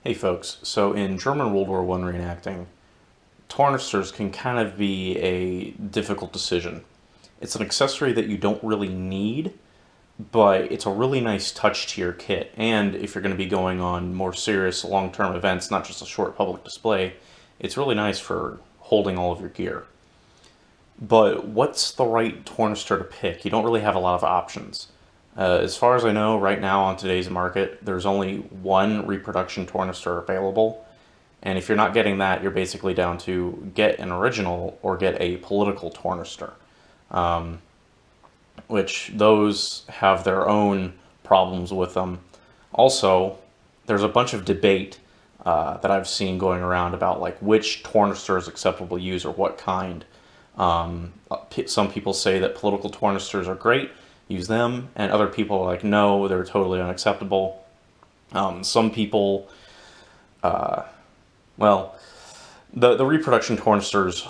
Hey folks, so in German World War I reenacting, tornisters can kind of be a difficult decision. It's an accessory that you don't really need, but it's a really nice touch to your kit, and if you're going to be going on more serious long-term events, not just a short public display, it's really nice for holding all of your gear. But what's the right tornister to pick? You don't really have a lot of options. As far as I know, right now on today's market, there's only one reproduction tornister available. And if you're not getting that, you're basically down to get an original or get a political tornister. Which those have their own problems with them. Also, there's a bunch of debate that I've seen going around about like which tornister is acceptable to use or what kind. Some people say that political tornisters are great, use them, and other people are like, no, they're totally unacceptable. Some people, well, the reproduction tornisters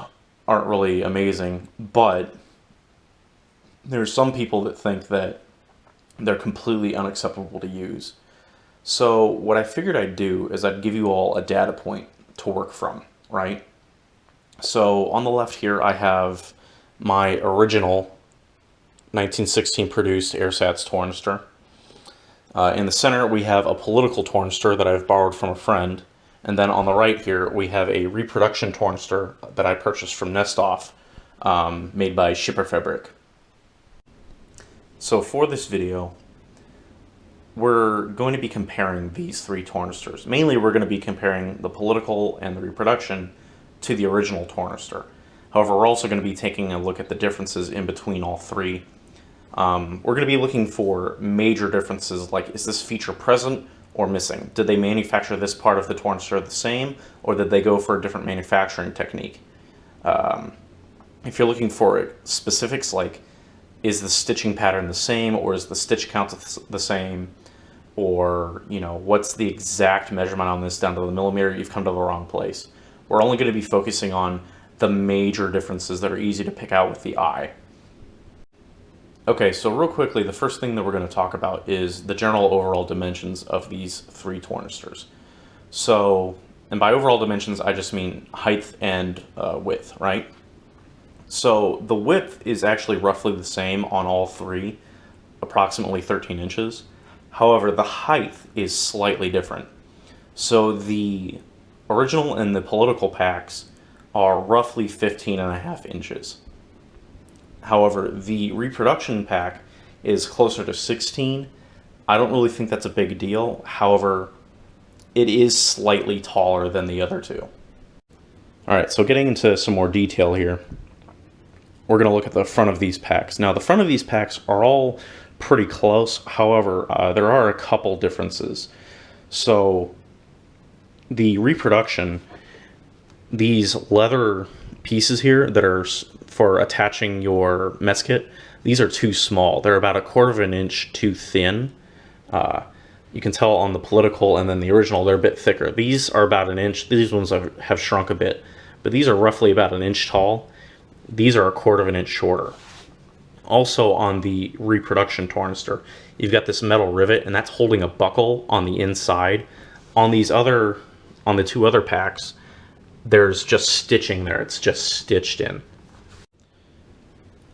aren't really amazing, but there's some people that think that they're completely unacceptable to use. So what I figured I'd do is I'd give you all a data point to work from, right? So on the left here, I have my original 1916 produced Ersatz Tornister. In the center, we have a political tornister that I've borrowed from a friend. And then on the right here, we have a reproduction tornister that I purchased from Nestoff, made by Schipperfabrik. So for this video, we're going to be comparing these three tornisters. Mainly, we're going to be comparing the political and the reproduction to the original tornister. However, we're also going to be taking a look at the differences in between all three. We're going to be looking for major differences, like is this feature present or missing? Did they manufacture this part of the tornister the same, or did they go for a different manufacturing technique? If you're looking for specifics like is the stitching pattern the same, or is the stitch count the same, or what's the exact measurement on this down to the millimeter, you've come to the wrong place. We're only going to be focusing on the major differences that are easy to pick out with the eye. Okay, so real quickly, the first thing that we're going to talk about is the general overall dimensions of these three tornisters. So, and by overall dimensions, I just mean height and width, right? So the width is actually roughly the same on all three, approximately 13 inches. However, the height is slightly different. So the original and the political packs are roughly 15.5 inches. However, the reproduction pack is closer to 16. I don't really think that's a big deal. However, it is slightly taller than the other two. All right, so getting into some more detail here, we're going to look at the front of these packs. Now, the front of these packs are all pretty close. However, there are a couple differences. So the reproduction, these leather pieces here that are for attaching your mess kit, these are too small. They're about 1/4 inch too thin. You can tell on the political and then the original, they're a bit thicker. These are about 1 inch. These ones have shrunk a bit, but these are roughly about 1 inch tall. These are 1/4 inch shorter. Also on the reproduction tornister, you've got this metal rivet, and that's holding a buckle on the inside. On the two other packs, there's just stitching there. It's just stitched in.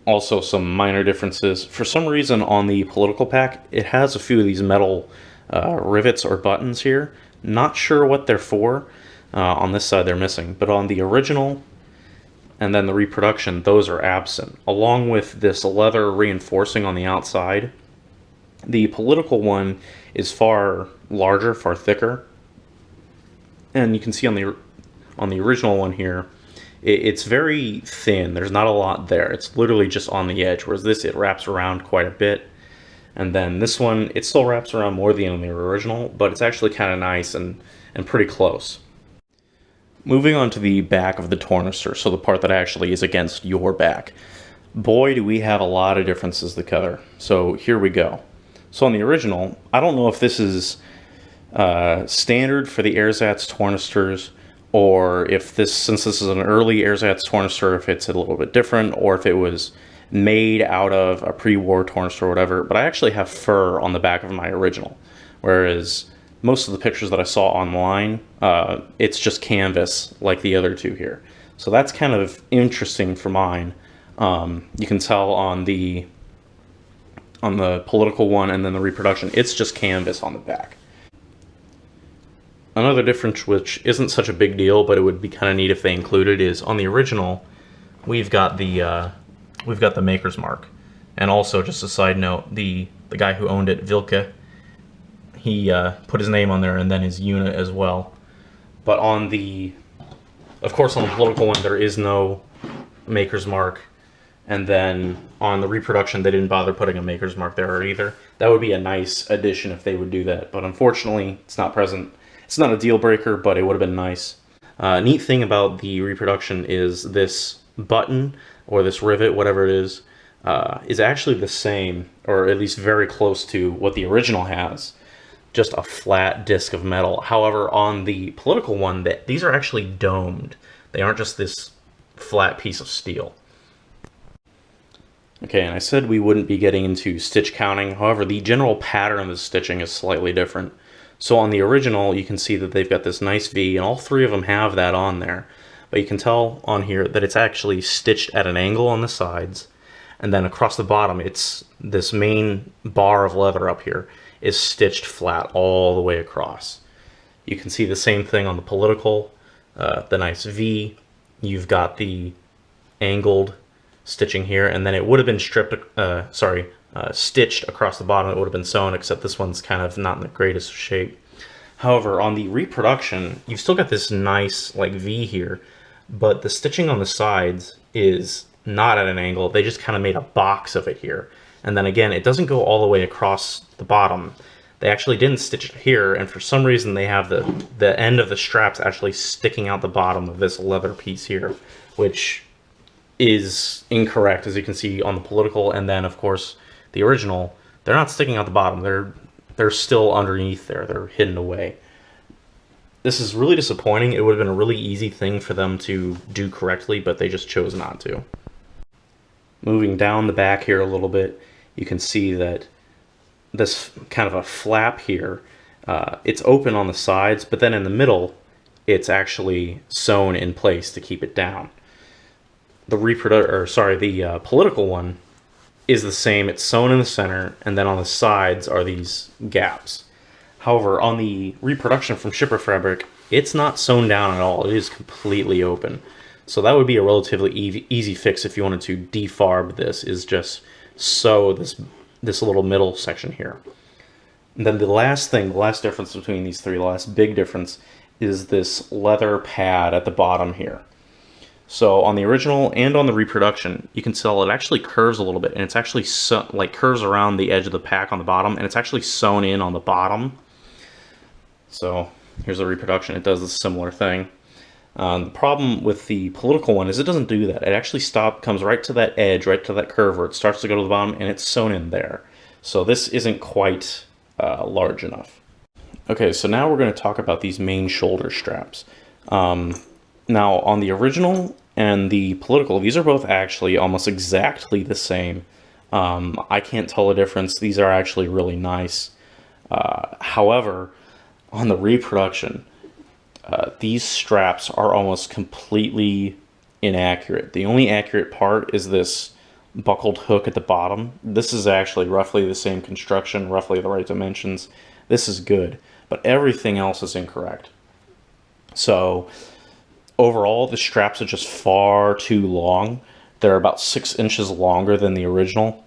Also, some minor differences. For some reason, on the political pack, it has a few of these metal rivets or buttons here. Not sure what they're for. On this side, they're missing. But on the original and then the reproduction, those are absent. Along with this leather reinforcing on the outside. The political one is far larger, far thicker. And you can see on the original one here, it's very thin. There's not a lot there. It's literally just on the edge, whereas this, it wraps around quite a bit. And then this one, it still wraps around more than the original, but it's actually kind of nice and pretty close. Moving on to the back of the tornister, so the part that actually is against your back. Boy, do we have a lot of differences to cover. So here we go. So on the original, I don't know if this is standard for the Ersatz tornisters, or if since this is an early Ersatz tornister, if it's a little bit different, or if it was made out of a pre-war tornister or whatever. But I actually have fur on the back of my original, whereas most of the pictures that I saw online, it's just canvas like the other two here. So that's kind of interesting for mine. You can tell on the political one and then the reproduction, it's just canvas on the back. Another difference, which isn't such a big deal, but it would be kind of neat if they included, is on the original, we've got the maker's mark. And also, just a side note, the guy who owned it, Wilke, he put his name on there and then his unit as well. But on the, of course, on the political one, there is no maker's mark. And then on the reproduction, they didn't bother putting a maker's mark there either. That would be a nice addition if they would do that. But unfortunately, it's not present. It's not a deal breaker, but it would have been nice. Neat thing about the reproduction is this button, or this rivet, whatever it is actually the same, or at least very close to what the original has. Just a flat disc of metal. However, on the political one, these are actually domed. They aren't just this flat piece of steel. Okay, and I said we wouldn't be getting into stitch counting. However, the general pattern of the stitching is slightly different. So on the original, you can see that they've got this nice V, and all three of them have that on there. But you can tell on here that it's actually stitched at an angle on the sides, and then across the bottom, it's this main bar of leather up here is stitched flat all the way across. You can see the same thing on the political, the nice V. You've got the angled stitching here, and then it would have been stitched across the bottom. It would have been sewn, except this one's kind of not in the greatest shape. However, on the reproduction, you've still got this nice like V here, but the stitching on the sides is not at an angle. They just kind of made a box of it here. And then again, it doesn't go all the way across the bottom. They actually didn't stitch it here, and for some reason they have the end of the straps actually sticking out the bottom of this leather piece here, which is incorrect, as you can see on the political, and then of course the original, they're not sticking out the bottom. They're still underneath there. They're hidden away. This is really disappointing. It would have been a really easy thing for them to do correctly, but they just chose not to. Moving down the back here a little bit, you can see that this kind of a flap here, it's open on the sides, but then in the middle, it's actually sewn in place to keep it down. The political one is the same. It's sewn in the center, and then on the sides are these gaps. However, on the reproduction from Shipper Fabric, it's not sewn down at all. It is completely open. So that would be a relatively easy fix if you wanted to defarb this, is just sew this little middle section here. And then the last difference between these three, the last big difference, is this leather pad at the bottom here. So on the original and on the reproduction, you can tell it actually curves a little bit, and it's actually like curves around the edge of the pack on the bottom, and it's actually sewn in on the bottom. So here's the reproduction. It does a similar thing. The problem with the political one is it doesn't do that. It actually comes right to that edge, right to that curve where it starts to go to the bottom, and it's sewn in there. So this isn't quite large enough. Okay, so now we're going to talk about these main shoulder straps. Now, on the original and the political, these are both actually almost exactly the same. I can't tell the difference. These are actually really nice. However, on the reproduction, these straps are almost completely inaccurate. The only accurate part is this buckled hook at the bottom. This is actually roughly the same construction, roughly the right dimensions. This is good, but everything else is incorrect. So overall, the straps are just far too long. They're about 6 inches longer than the original.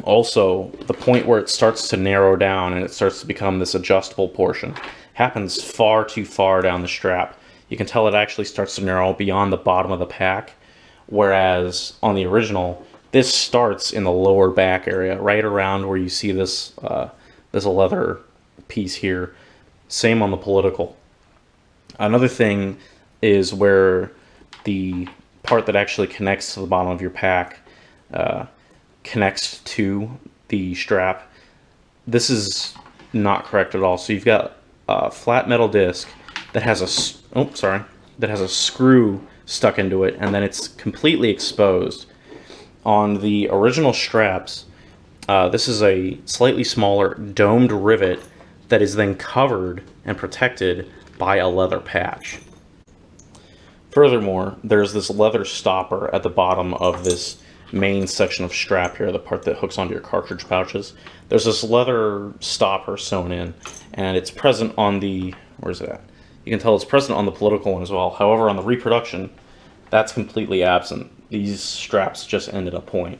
Also, the point where it starts to narrow down and it starts to become this adjustable portion happens far too far down the strap. You can tell it actually starts to narrow beyond the bottom of the pack, whereas on the original, this starts in the lower back area, right around where you see this, this leather piece here. Same on the political. Another thing is where the part that actually connects to the bottom of your pack connects to the strap. This is not correct at all. So you've got a flat metal disc that has a screw stuck into it, and then it's completely exposed. On the original straps, this is a slightly smaller domed rivet that is then covered and protected by a leather patch. Furthermore, there's this leather stopper at the bottom of this main section of strap here, the part that hooks onto your cartridge pouches. There's this leather stopper sewn in, and it's present on the, where's it at? You can tell it's present on the political one as well. However, on the reproduction, that's completely absent. These straps just end at a point.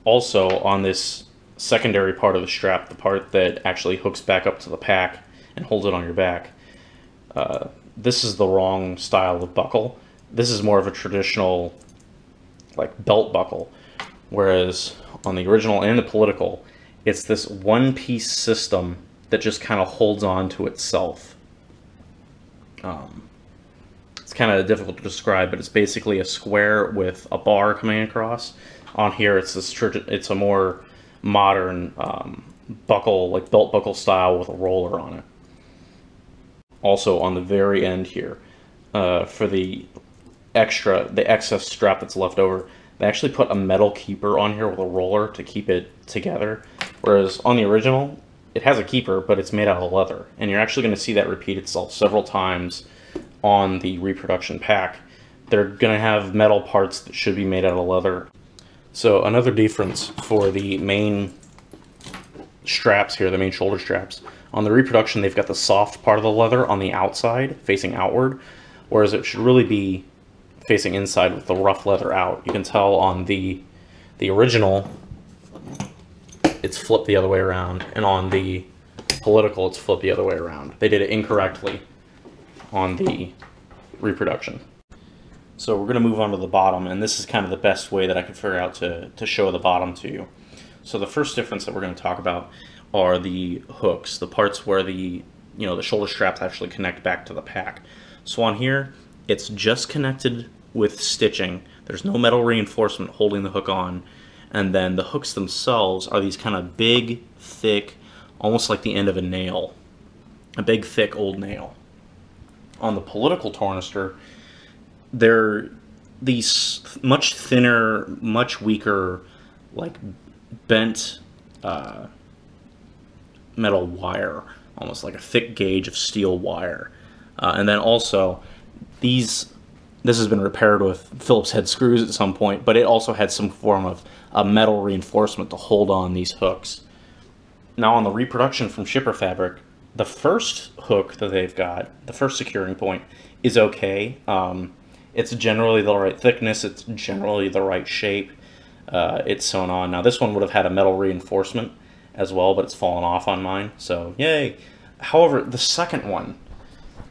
Also, on this secondary part of the strap, the part that actually hooks back up to the pack and holds it on your back, this is the wrong style of buckle. This is more of a traditional like belt buckle, whereas on the original and the political, it's this one-piece system that just kind of holds on to itself. It's kind of difficult to describe, but it's basically a square with a bar coming across. On here, it's a more modern buckle, like belt buckle style with a roller on it. Also, on the very end here, for the excess strap that's left over, they actually put a metal keeper on here with a roller to keep it together. Whereas on the original, it has a keeper, but it's made out of leather. And you're actually going to see that repeat itself several times on the reproduction pack. They're going to have metal parts that should be made out of leather. So another difference for the main straps here, the main shoulder straps, on the reproduction, they've got the soft part of the leather on the outside, facing outward, whereas it should really be facing inside with the rough leather out. You can tell on the original, it's flipped the other way around, and on the political, it's flipped the other way around. They did it incorrectly on the reproduction. So we're going to move on to the bottom, and this is kind of the best way that I could figure out to show the bottom to you. So the first difference that we're going to talk about are the hooks, the parts where the shoulder straps actually connect back to the pack. So on here, it's just connected with stitching. There's no metal reinforcement holding the hook on, and then the hooks themselves are these kind of big, thick, almost like the end of a nail, a big, thick old nail. On the political tornister, they're these much thinner, much weaker, like bent metal wire, almost like a thick gauge of steel wire. And then also, this has been repaired with Phillips head screws at some point, but it also had some form of a metal reinforcement to hold on these hooks. Now on the reproduction from Shipper Fabric, the first hook that they've got, the first securing point, is okay. It's generally the right thickness, it's generally the right shape. It's sewn on. Now this one would have had a metal reinforcement as well, but it's fallen off on mine, so yay. However, the second one,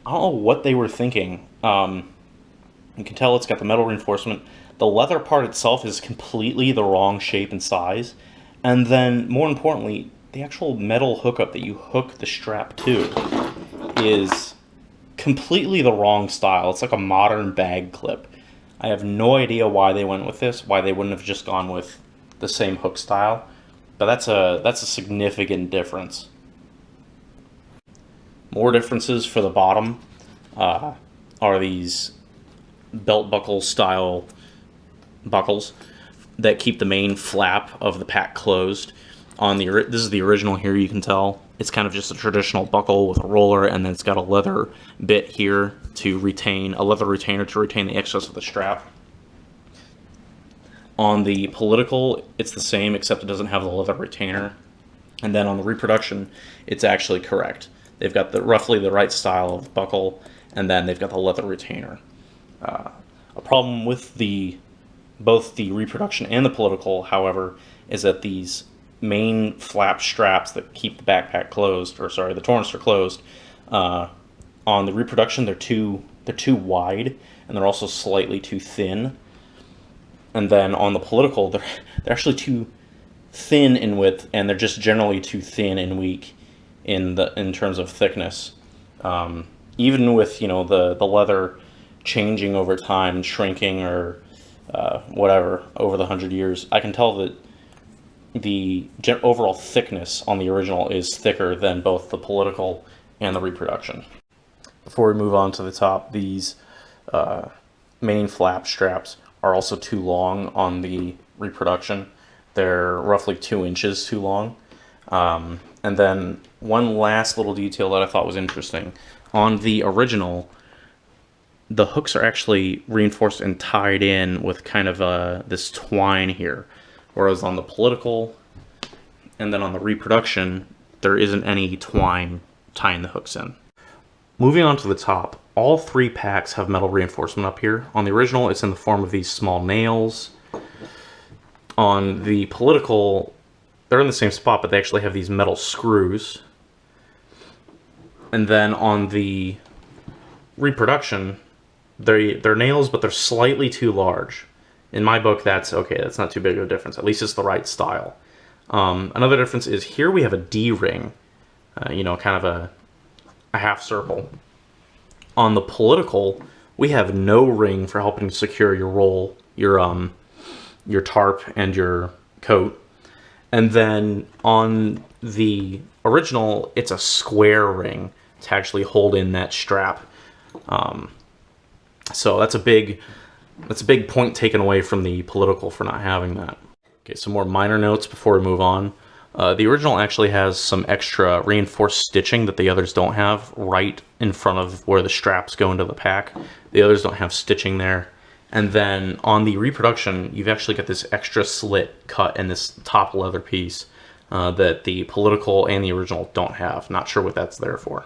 I don't know what they were thinking. You can tell it's got the metal reinforcement. The leather part itself is completely the wrong shape and size. And then, more importantly, the actual metal hookup that you hook the strap to is completely the wrong style. It's like a modern bag clip. I have no idea why they went with this, why they wouldn't have just gone with the same hook style. But that's a significant difference. More differences for the bottom are these belt buckle style buckles that keep the main flap of the pack closed. This is the original here, you can tell. It's kind of just a traditional buckle with a roller, and then it's got a leather bit here to retain, a leather retainer to retain the excess of the strap. On the political, it's the same, except it doesn't have the leather retainer. And then on the reproduction, it's actually correct. They've got roughly the right style of buckle, and then they've got the leather retainer. A problem with both the reproduction and the political, however, is that these main flap straps that keep the backpack closed, or sorry, the tornister closed, on the reproduction they're too wide, and they're also slightly too thin. And then on the political, they're actually too thin in width, and they're just generally too thin and weak in terms of thickness. Even with the leather changing over time, shrinking or whatever over the 100 years, I can tell that the overall thickness on the original is thicker than both the political and the reproduction. Before we move on to the top, these main flap straps are also too long on the reproduction. They're roughly 2 inches too long. And then one last little detail that I thought was interesting. On the original, the hooks are actually reinforced and tied in with kind of this twine here. Whereas on the political and then on the reproduction, there isn't any twine tying the hooks in. Moving on to the top, all three packs have metal reinforcement up here. On the original, it's in the form of these small nails. On the political, they're in the same spot, but they actually have these metal screws. And then on the reproduction, they're nails, but they're slightly too large. In my book, that's okay. That's not too big of a difference. At least it's the right style. Another difference is here we have a D-ring, you know, kind of a half circle. On the political, we have no ring for helping secure your roll, your tarp, and your coat. And then on the original, it's a square ring to actually hold in that strap. So that's a big point taken away from the political for not having that. Okay, some more minor notes before we move on. The original actually has some extra reinforced stitching that the others don't have right in front of where the straps go into the pack. The others don't have stitching there. And then on the reproduction, you've actually got this extra slit cut in this top leather piece that the political and the original don't have. Not sure what that's there for.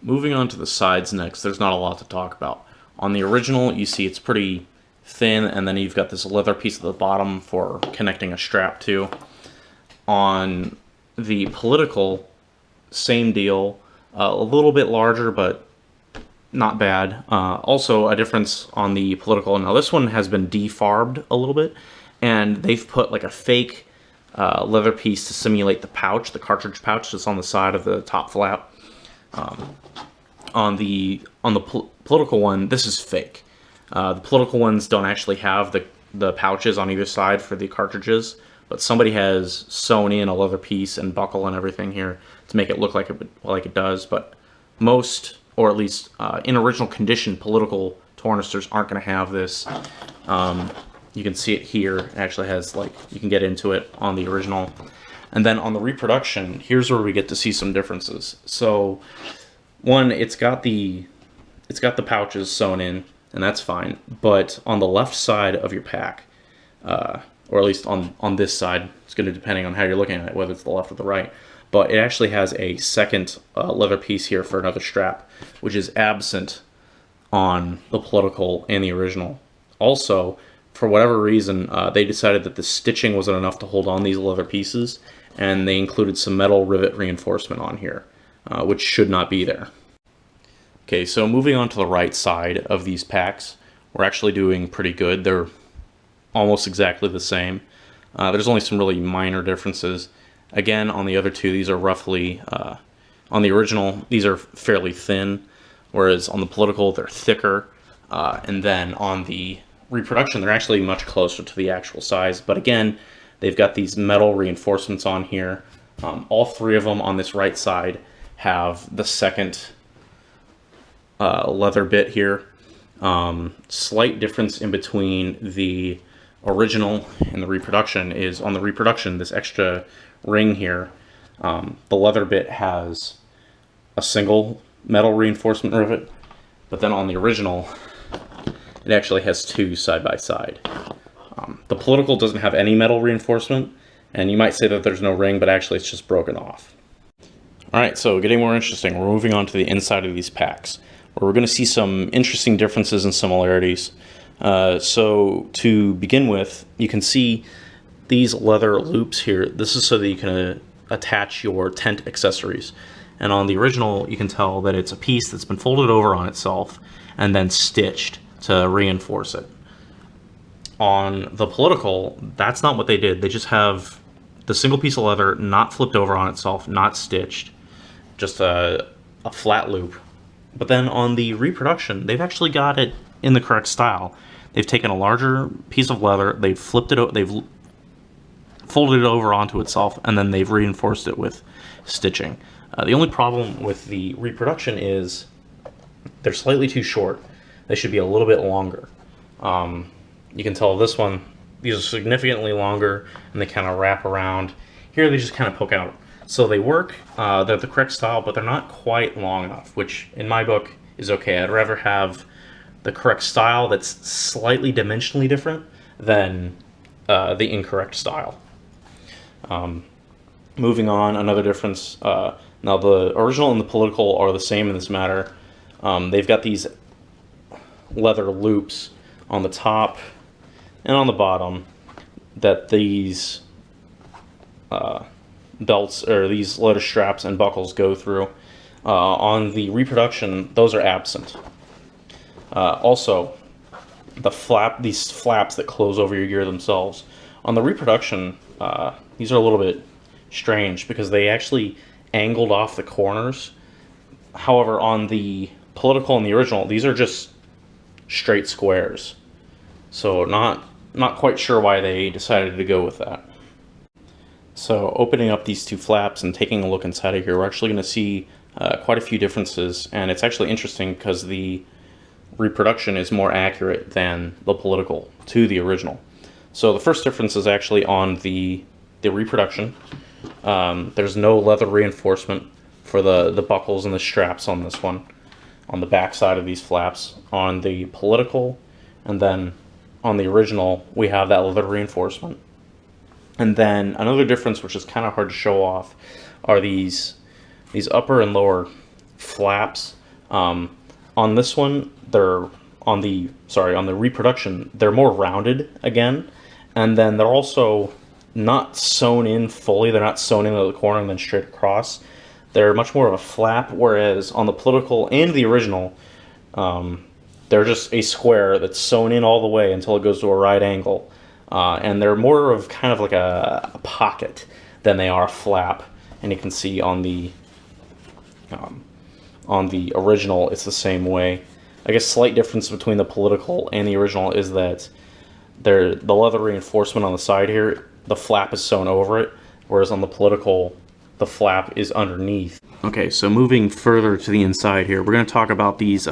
Moving on to the sides next, there's not a lot to talk about. On the original, you see it's pretty thin, and then you've got this leather piece at the bottom for connecting a strap to. On the political, same deal, a little bit larger, but not bad. Also, a difference on the political. Now, this one has been defarbed a little bit, and they've put like a fake leather piece to simulate the pouch, the cartridge pouch that's on the side of the top flap. On the political one, this is fake. The political ones don't actually have the pouches on either side for the cartridges, but somebody has sewn in a leather piece and buckle and everything here to make it look like it does. But most, or at least in original condition, political tornisters aren't going to have this. You can see it here. It actually has, like, you can get into it on the original. And then on the reproduction, here's where we get to see some differences. So one, it's got the pouches sewn in, and that's fine. But on the left side of your pack, or at least on this side, it's going to depending on how you're looking at it, whether it's the left or the right. But it actually has a second leather piece here for another strap, which is absent on the political and the original. Also, for whatever reason, they decided that the stitching wasn't enough to hold on these leather pieces, and they included some metal rivet reinforcement on here, which should not be there. Okay, so moving on to the right side of these packs, we're actually doing pretty good. They're almost exactly the same. There's only some really minor differences. Again, on the other two, these are roughly, on the original, these are fairly thin, whereas on the political, they're thicker. And then on the reproduction, they're actually much closer to the actual size. But again, they've got these metal reinforcements on here. All three of them on this right side have the second leather bit here. Slight difference in between the original and the reproduction is on the reproduction, this extra ring here, the leather bit has a single metal reinforcement rivet, but then on the original, it actually has two side by side. The political doesn't have any metal reinforcement, and you might say that there's no ring, but actually it's just broken off. Alright, so getting more interesting, we're moving on to the inside of these packs, where we're going to see some interesting differences and similarities. So to begin with, you can see these leather loops here. This is so that you can attach your tent accessories. And on the original, you can tell that it's a piece that's been folded over on itself and then stitched to reinforce it. On the political, that's not what they did. They just have the single piece of leather not flipped over on itself, not stitched, just a flat loop. But then on the reproduction, they've actually got it in the correct style. They've taken a larger piece of leather, they've flipped it, they've folded it over onto itself, and then they've reinforced it with stitching. The only problem with the reproduction is they're slightly too short. They should be a little bit longer. You can tell this one, these are significantly longer, and they kind of wrap around Here they just kind of poke out. So they work, they're the correct style, but they're not quite long enough, which in my book is okay. I'd rather have the correct style that's slightly dimensionally different than the incorrect style. Moving on, another difference. Now the original and the political are the same in this matter. They've got these leather loops on the top and on the bottom that these belts or these leather straps and buckles go through. On the Reproduction, those are absent. Also, these flaps that close over your gear themselves. On the Reproduction, these are a little bit strange because they actually angled off the corners. However, on the political and the original, these are just straight squares. So not quite sure why they decided to go with that. So opening up these two flaps and taking a look inside of here, we're actually going to see quite a few differences, and it's actually interesting because the Reproduction is more accurate than the political to the original. So the first difference is actually on the Reproduction. There's no leather reinforcement for the buckles and the straps on this one, on the back side of these flaps. On the political, and then on the original, we have that leather reinforcement. And then another difference, which is kind of hard to show off, are these upper and lower flaps. On this one, on the Reproduction, they're more rounded again, and then they're also not sewn in fully. They're not sewn into the corner and then straight across. They're much more of a flap, whereas on the political and the original, they're just a square that's sewn in all the way until it goes to a right angle. And they're more of kind of like a pocket than they are a flap. And you can see on the original, it's the same way. I guess slight difference between the political and the original is that the leather reinforcement on the side here, the flap is sewn over it, whereas on the political, the flap is underneath. Okay, so moving further to the inside here, we're going to talk about these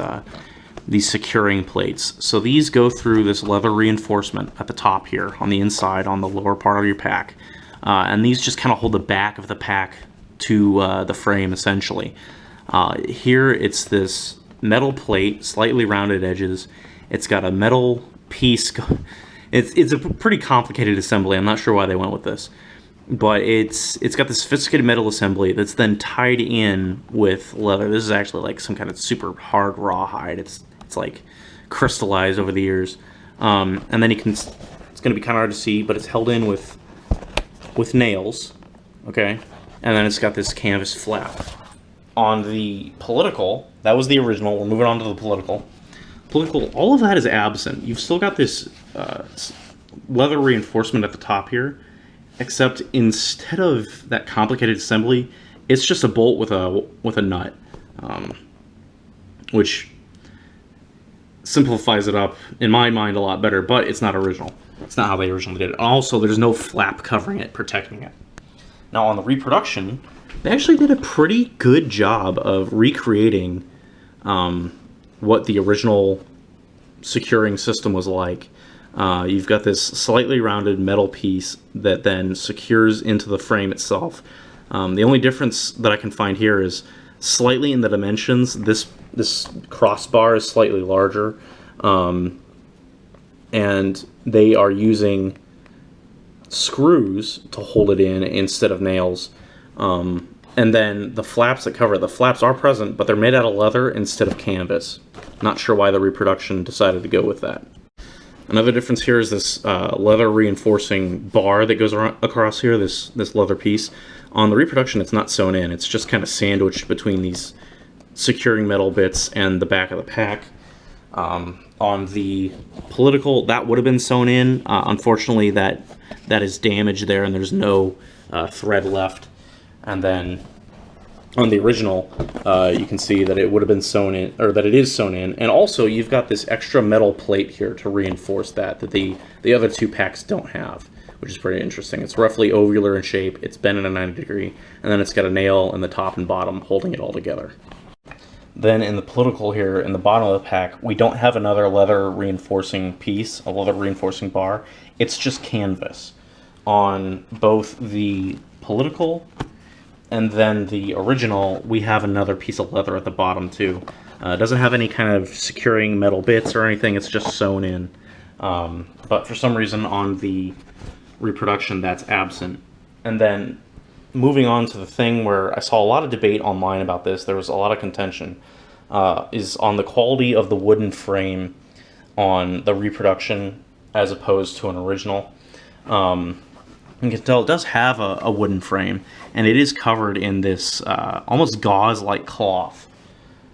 securing plates. So these go through this leather reinforcement at the top here, on the inside, on the lower part of your pack. And these just kind of hold the back of the pack to the frame, essentially. Here it's this metal plate, slightly rounded edges. It's got a metal piece. It's a pretty complicated assembly. I'm not sure why they went with this. But it's got this sophisticated metal assembly that's then tied in with leather. This is actually like some kind of super hard rawhide. It's like crystallized over the years. And then it's going to be kind of hard to see, but it's held in with nails. Okay? And then it's got this canvas flap. On the political, that was the original. We're moving on to the political. All of that is absent. You've still got this leather reinforcement at the top here, except instead of that complicated assembly, it's just a bolt with a nut, which simplifies it up in my mind a lot better. But it's not original. It's not how they originally did it. Also, there's no flap covering it, protecting it. Now on the Reproduction, they actually did a pretty good job of recreating what the original securing system was like. You've got this slightly rounded metal piece that then secures into the frame itself. The only difference that I can find here is slightly in the dimensions. This crossbar is slightly larger, and they are using screws to hold it in instead of nails. And then the flaps that cover it, the flaps are present, but they're made out of leather instead of canvas. Not sure why the Reproduction decided to go with that. Another difference here is this leather reinforcing bar that goes across here, this leather piece. On the Reproduction, it's not sewn in. It's just kind of sandwiched between these securing metal bits and the back of the pack. On the political, that would have been sewn in. Unfortunately, that is damaged there, and there's no thread left. And then on the original, you can see that it would have been sewn in, or that it is sewn in. And also, you've got this extra metal plate here to reinforce that the other two packs don't have, which is pretty interesting. It's roughly ovular in shape. It's bent at a 90 degree, and then it's got a nail in the top and bottom holding it all together. Then in the political here, in the bottom of the pack, we don't have another leather reinforcing piece, a leather reinforcing bar. It's just canvas. On both the political and then the original, we have another piece of leather at the bottom too. It doesn't have any kind of securing metal bits or anything, it's just sewn in. But for some reason on the reproduction that's absent. And then moving on to the thing where I saw a lot of debate online about this, there was a lot of contention, is on the quality of the wooden frame on the reproduction as opposed to an original. You can tell it does have a wooden frame, and it is covered in this almost gauze-like cloth.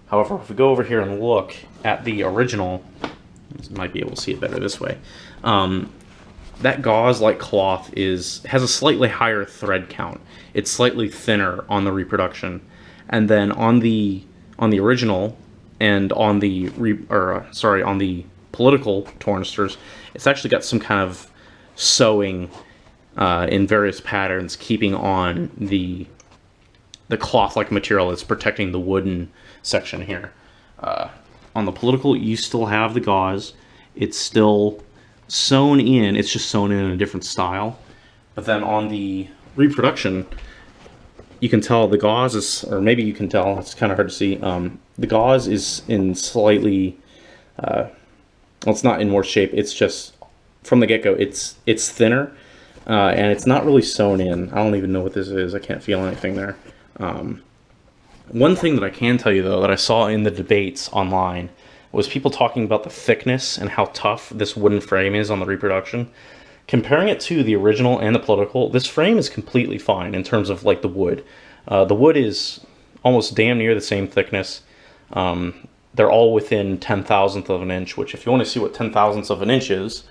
However, if we go over here and look at the original, you might be able to see it better this way. That gauze-like cloth has a slightly higher thread count. It's slightly thinner on the reproduction, and then on the original and on the on the political tornisters, it's actually got some kind of sewing in various patterns, keeping on the cloth-like material that's protecting the wooden section here. On the political, you still have the gauze. It's still sewn in. It's just sewn in a different style. But then on the reproduction, you can tell the gauze is, or maybe you can tell, it's kind of hard to see. The gauze is in slightly, well, it's not in worse shape. It's just from the get-go, it's thinner, and it's not really sewn in. I don't even know what this is. I can't feel anything there. One thing that I can tell you, though, that I saw in the debates online was people talking about the thickness and how tough this wooden frame is on the reproduction. Comparing it to the original and the political, this frame is completely fine in terms of like the wood. The wood is almost damn near the same thickness. They're all within 10,000th of an inch, which if you want to see what 10,000ths of an inch is,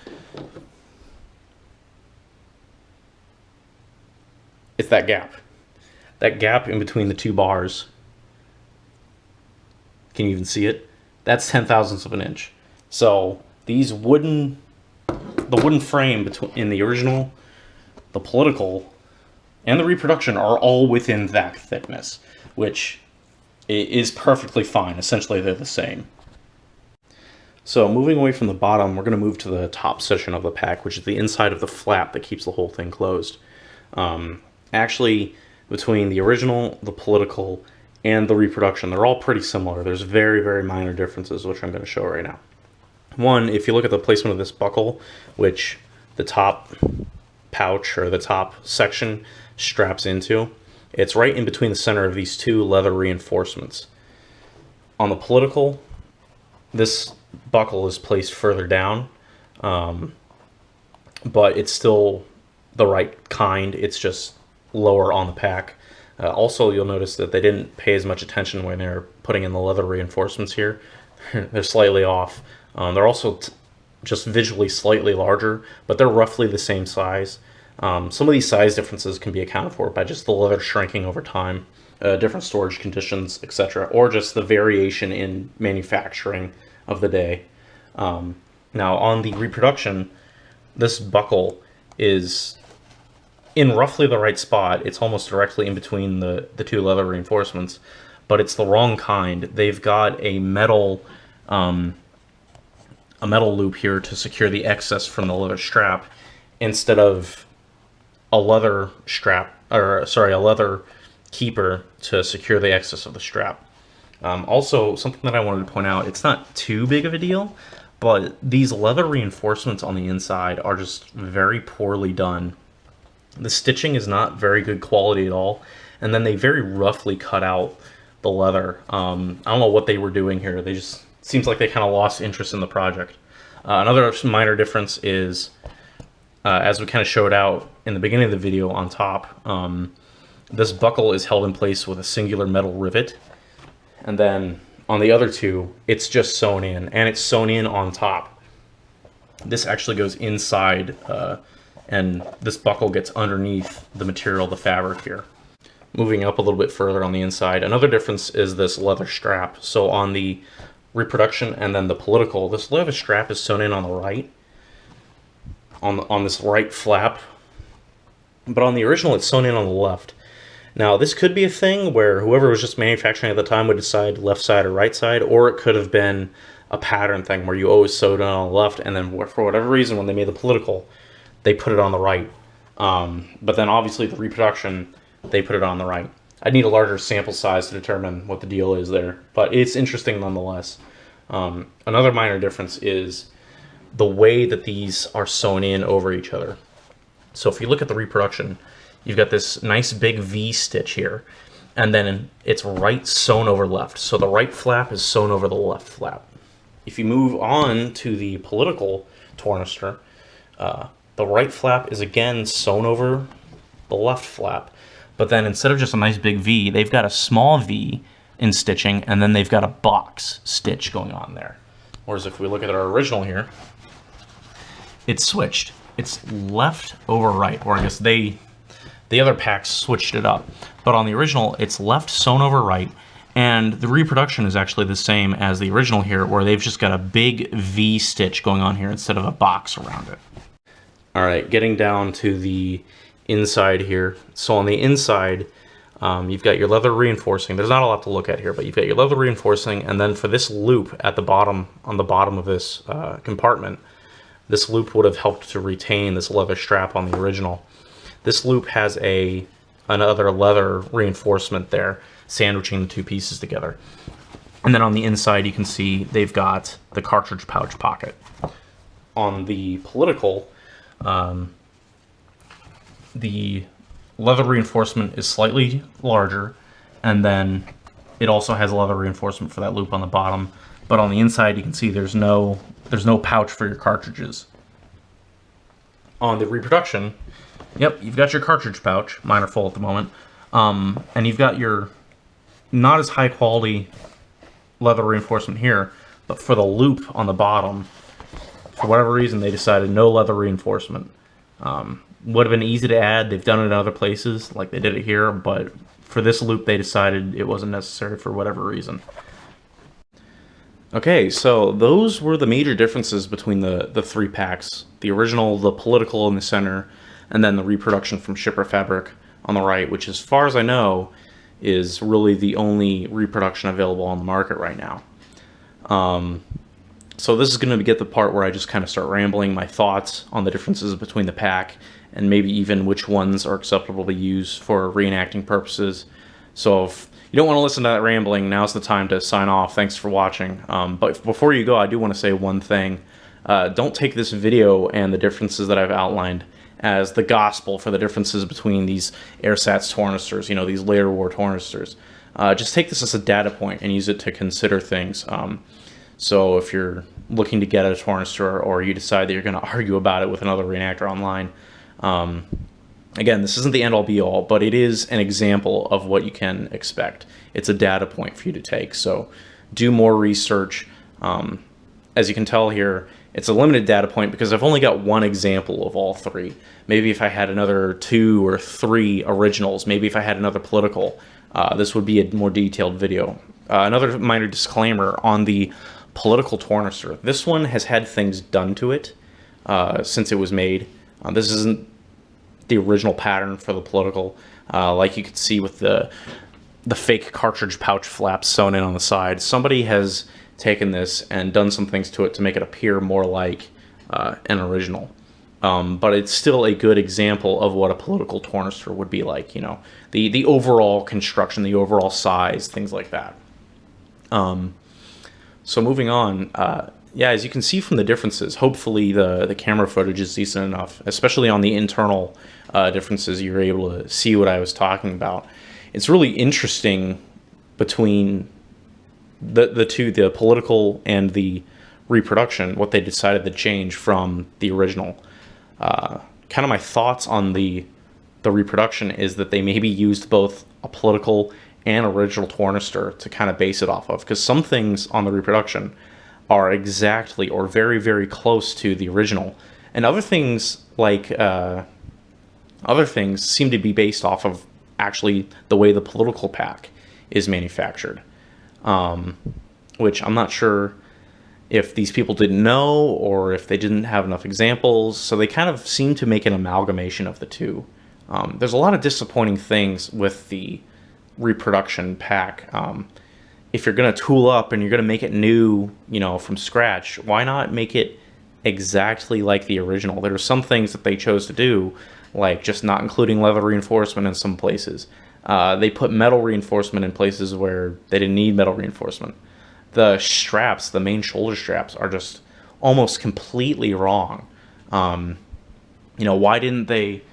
it's that gap. That gap in between the two bars. Can you even see it? That's 10,000ths of an inch. So these the wooden frame in the original, the political, and the reproduction are all within that thickness, which is perfectly fine. Essentially, they're the same. So moving away from the bottom, we're going to move to the top section of the pack, which is the inside of the flap that keeps the whole thing closed. Actually, between the original, the political, and the reproduction, they're all pretty similar. There's very, very minor differences, which I'm going to show right now. One, if you look at the placement of this buckle, which the top pouch or the top section straps into, it's right in between the center of these two leather reinforcements. On the political, this buckle is placed further down, but it's still the right kind. It's just lower on the pack. Also, you'll notice that they didn't pay as much attention when they're putting in the leather reinforcements here. They're slightly off. They're also just visually slightly larger, but they're roughly the same size. Some of these size differences can be accounted for by just the leather shrinking over time, different storage conditions, etc., or just the variation in manufacturing of the day. Now, on the reproduction, this buckle is in roughly the right spot. It's almost directly in between the two leather reinforcements, but it's the wrong kind. They've got a metal loop here to secure the excess from the leather strap instead of a leather strap, or sorry, a leather keeper to secure the excess of the strap. Also, something that I wanted to point out, it's not too big of a deal, but these leather reinforcements on the inside are just very poorly done. The stitching is not very good quality at all, and then they very roughly cut out the leather. I don't know what they were doing here. They just seems like they kind of lost interest in the project. Another minor difference is, as we kind of showed out in the beginning of the video on top, this buckle is held in place with a singular metal rivet, and then on the other two, it's just sewn in, and it's sewn in on top. This actually goes inside, and this buckle gets underneath the material, the fabric here. Moving up a little bit further on the inside, another difference is this leather strap. So on the reproduction and then the political, this leather strap is sewn in on the right, on this right flap, but on the original it's sewn in on the left. Now this could be a thing where whoever was just manufacturing at the time would decide left side or right side, or it could have been a pattern thing where you always sewed it on the left, and then for whatever reason when they made the political, they put it on the right. But then obviously the reproduction, they put it on the right. I need a larger sample size to determine what the deal is there, but it's interesting nonetheless. Another minor difference is the way that these are sewn in over each other. So if you look at the reproduction, you've got this nice big V stitch here, and then it's right sewn over left. So the right flap is sewn over the left flap. If you move on to the political tornister, the right flap is again sewn over the left flap, but then instead of just a nice big V, they've got a small V in stitching, and then they've got a box stitch going on there. Whereas if we look at our original here, it's switched. It's left over right, or I guess the other packs switched it up. But on the original, it's left sewn over right, and the reproduction is actually the same as the original here, where they've just got a big V stitch going on here instead of a box around it. All right, getting down to the inside here. So on the inside, you've got your leather reinforcing. There's not a lot to look at here, but you've got your leather reinforcing, and then for this loop at the bottom, on the bottom of this compartment, this loop would have helped to retain this leather strap on the original. This loop has another leather reinforcement there, sandwiching the two pieces together. And then on the inside, you can see they've got the cartridge pouch pocket. On the political, the leather reinforcement is slightly larger, and then it also has a leather reinforcement for that loop on the bottom. But on the inside, you can see there's no pouch for your cartridges. On the reproduction, yep, you've got your cartridge pouch. Mine are full at the moment. And you've got your not as high quality leather reinforcement here, but for the loop on the bottom, for whatever reason, they decided no leather reinforcement. Would have been easy to add. They've done it in other places, like they did it here, but for this loop, they decided it wasn't necessary for whatever reason. Okay, so those were the major differences between the three packs. The original, the political in the center, and then the reproduction from Shipper Fabric on the right, which as far as I know, is really the only reproduction available on the market right now. So this is going to get the part where I just kind of start rambling my thoughts on the differences between the pack, and maybe even which ones are acceptable to use for reenacting purposes. So if you don't want to listen to that rambling, now's the time to sign off. Thanks for watching. But before you go, I do want to say one thing. Don't take this video and the differences that I've outlined as the gospel for the differences between these ersatz tornisters, you know, these later war tornisters. Just take this as a data point and use it to consider things. So if you're looking to get a tornister, or you decide that you're going to argue about it with another reenactor online, again, this isn't the end-all be-all, but it is an example of what you can expect. It's a data point for you to take, so do more research. As you can tell here, it's a limited data point because I've only got one example of all three. Maybe if I had another 2 or 3 originals, maybe if I had another political, this would be a more detailed video. Another minor disclaimer on the political tornister. This one has had things done to it since it was made. This isn't the original pattern for the political, like you could see with the fake cartridge pouch flaps sewn in on the side. Somebody has taken this and done some things to it to make it appear more like an original. But it's still a good example of what a political tornister would be like, you know, the overall construction, the overall size, things like that. So moving on, yeah, as you can see from the differences, hopefully the camera footage is decent enough, especially on the internal differences. You're able to see what I was talking about. It's really interesting between the two, the political and the reproduction, what they decided to change from the original. Kind of my thoughts on the reproduction is that they maybe used both a political and original tornister to kind of base it off of, because some things on the reproduction are exactly or very, very close to the original, and other things like other things seem to be based off of actually the way the political pack is manufactured, which I'm not sure if these people didn't know or if they didn't have enough examples, so they kind of seem to make an amalgamation of the two. There's a lot of disappointing things with the reproduction pack. If you're going to tool up and you're going to make it new, you know, from scratch, why not make it exactly like the original. There are some things that they chose to do, like just not including leather reinforcement in some places. They put metal reinforcement in places where they didn't need metal reinforcement. The straps, the main shoulder straps, are just almost completely wrong. Why didn't they,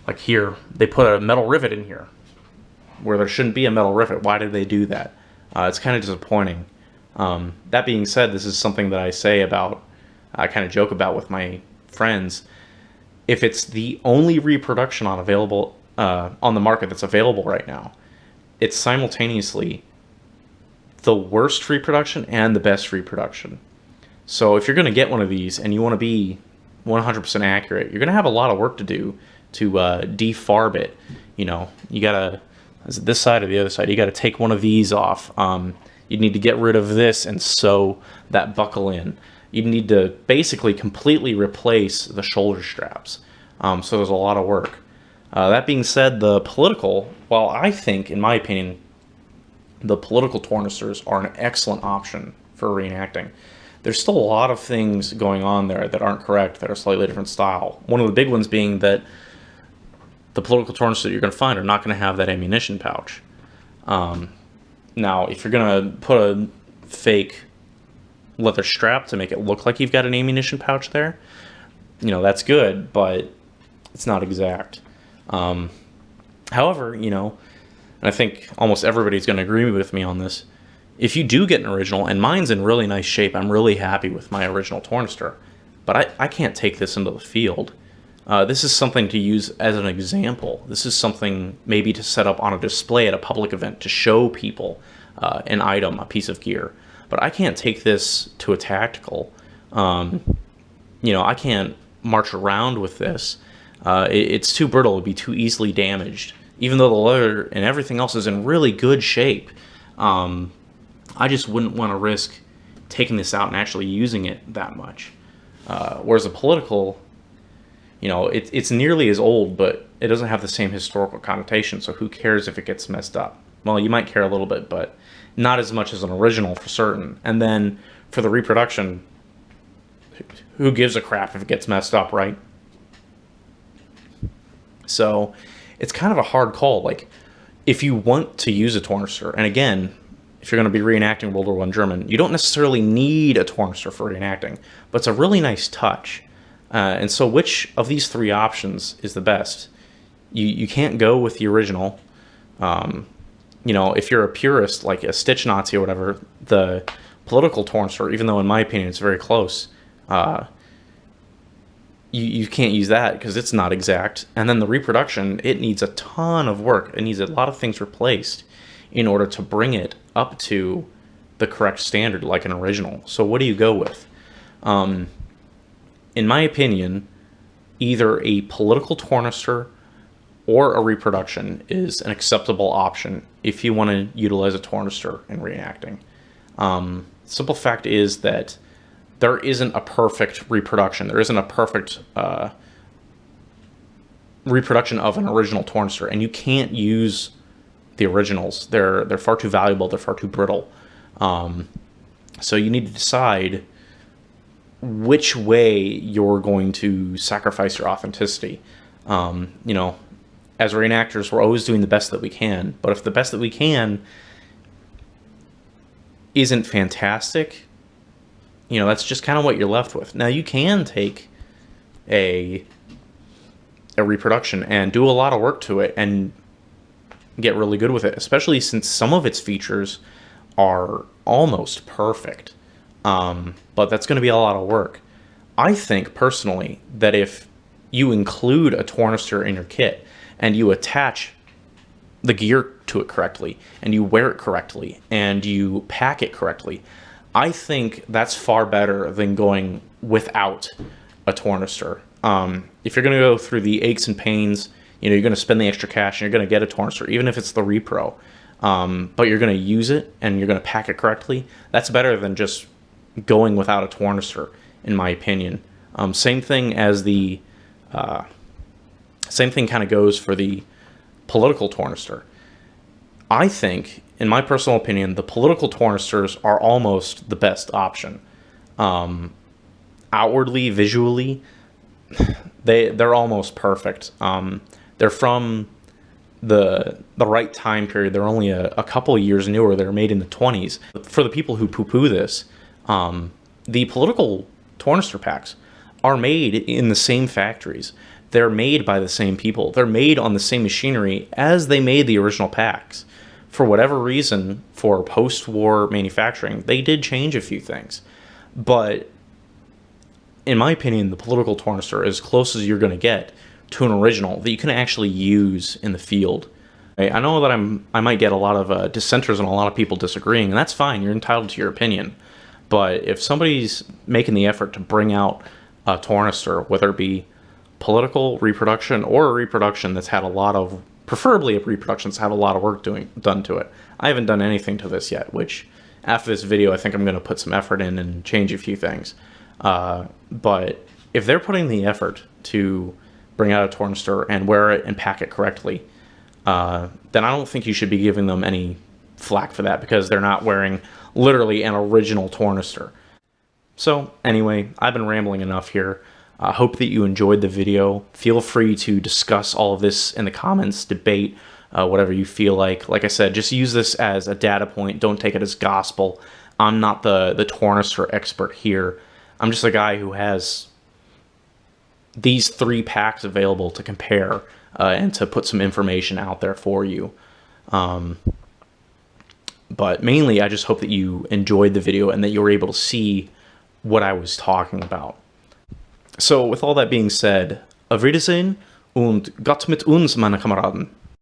like here, they put a metal rivet in here where there shouldn't be a metal rivet. Why did they do that? It's kind of disappointing. That being said, this is something that I kind of joke about with my friends. If it's the only reproduction on the market that's available right now, it's simultaneously the worst reproduction and the best reproduction. So if you're going to get one of these and you want to be 100% accurate, you're going to have a lot of work to do to defarb it. You got to, is it this side or the other side? You got to take one of these off. You need to get rid of this and sew that buckle in. You need to basically completely replace the shoulder straps. So there's a lot of work. That being said, the political, well, I think, in my opinion, the political tornisters are an excellent option for reenacting. There's still a lot of things going on there that aren't correct, that are slightly different style. One of the big ones being that the political tornisters that you're going to find are not going to have that ammunition pouch. Now, if you're going to put a fake leather strap to make it look like you've got an ammunition pouch there, that's good, but it's not exact. However, and I think almost everybody's going to agree with me on this, if you do get an original, and mine's in really nice shape, I'm really happy with my original tornister, but I can't take this into the field. This is something to use as an example. This is something maybe to set up on a display at a public event to show people an item, a piece of gear. But I can't take this to a tactical. I can't march around with this. It's too brittle. It would be too easily damaged. Even though the leather and everything else is in really good shape, I just wouldn't want to risk taking this out and actually using it that much. Whereas a political, it's nearly as old, but it doesn't have the same historical connotation, so who cares if it gets messed up? Well, you might care a little bit, but not as much as an original for certain. And then for the reproduction, who gives a crap if it gets messed up, right? So it's kind of a hard call. Like, if you want to use a tornister, and again, if you're going to be reenacting World War I German, you don't necessarily need a tornister for reenacting, but it's a really nice touch. And so which of these three options is the best? You can't go with the original. If you're a purist, like a Stitch Nazi or whatever, the political tornister, even though in my opinion it's very close, you can't use that because it's not exact. And then the reproduction, it needs a ton of work. It needs a lot of things replaced in order to bring it up to the correct standard like an original. So what do you go with? In my opinion, either a political tornister or a reproduction is an acceptable option if you want to utilize a tornister in reenacting. Simple fact is that there isn't a perfect reproduction. There isn't a perfect reproduction of an original tornister, and you can't use the originals. They're far too valuable. They're far too brittle. So you need to decide which way you're going to sacrifice your authenticity. As reenactors, we're always doing the best that we can, but if the best that we can isn't fantastic, that's just kind of what you're left with. Now, you can take a reproduction and do a lot of work to it and get really good with it, especially since some of its features are almost perfect. But that's going to be a lot of work. I think, personally, that if you include a tornister in your kit and you attach the gear to it correctly, and you wear it correctly, and you pack it correctly, I think that's far better than going without a tornister. If you're going to go through the aches and pains, you're going to spend the extra cash and you're going to get a tornister, even if it's the repro, but you're going to use it and you're going to pack it correctly, that's better than just going without a tornister, in my opinion. Same thing as the same thing kind of goes for the political tornister. I think, in my personal opinion, the political tornisters are almost the best option. outwardly, visually, they're almost perfect. They're from the right time period. They're only a couple of years newer. They're made in the 20s. For the people who poo-poo this, the political tornister packs are made in the same factories. They're made by the same people. They're made on the same machinery as they made the original packs. For whatever reason, for post-war manufacturing, they did change a few things. But in my opinion, the political tornister is as close as you're going to get to an original that you can actually use in the field. I know that I might get a lot of dissenters and a lot of people disagreeing, and that's fine. You're entitled to your opinion. But if somebody's making the effort to bring out a tornister, whether it be political reproduction or a reproduction that's had a lot of, preferably a reproduction that's had a lot of work done to it. I haven't done anything to this yet, which after this video I think I'm going to put some effort in and change a few things. But if they're putting the effort to bring out a tornister and wear it and pack it correctly, then I don't think you should be giving them any flack for that, because they're not wearing literally an original tornister. So anyway, I've been rambling enough here. I hope that you enjoyed the video. Feel free to discuss all of this in the comments, debate, whatever you feel like. Like I said, just use this as a data point. Don't take it as gospel. I'm not the tornister expert here. I'm just a guy who has these 3 packs available to compare and to put some information out there for you. But mainly, I just hope that you enjoyed the video and that you were able to see what I was talking about. So, with all that being said, auf Wiedersehen und Gott mit uns, meine Kameraden.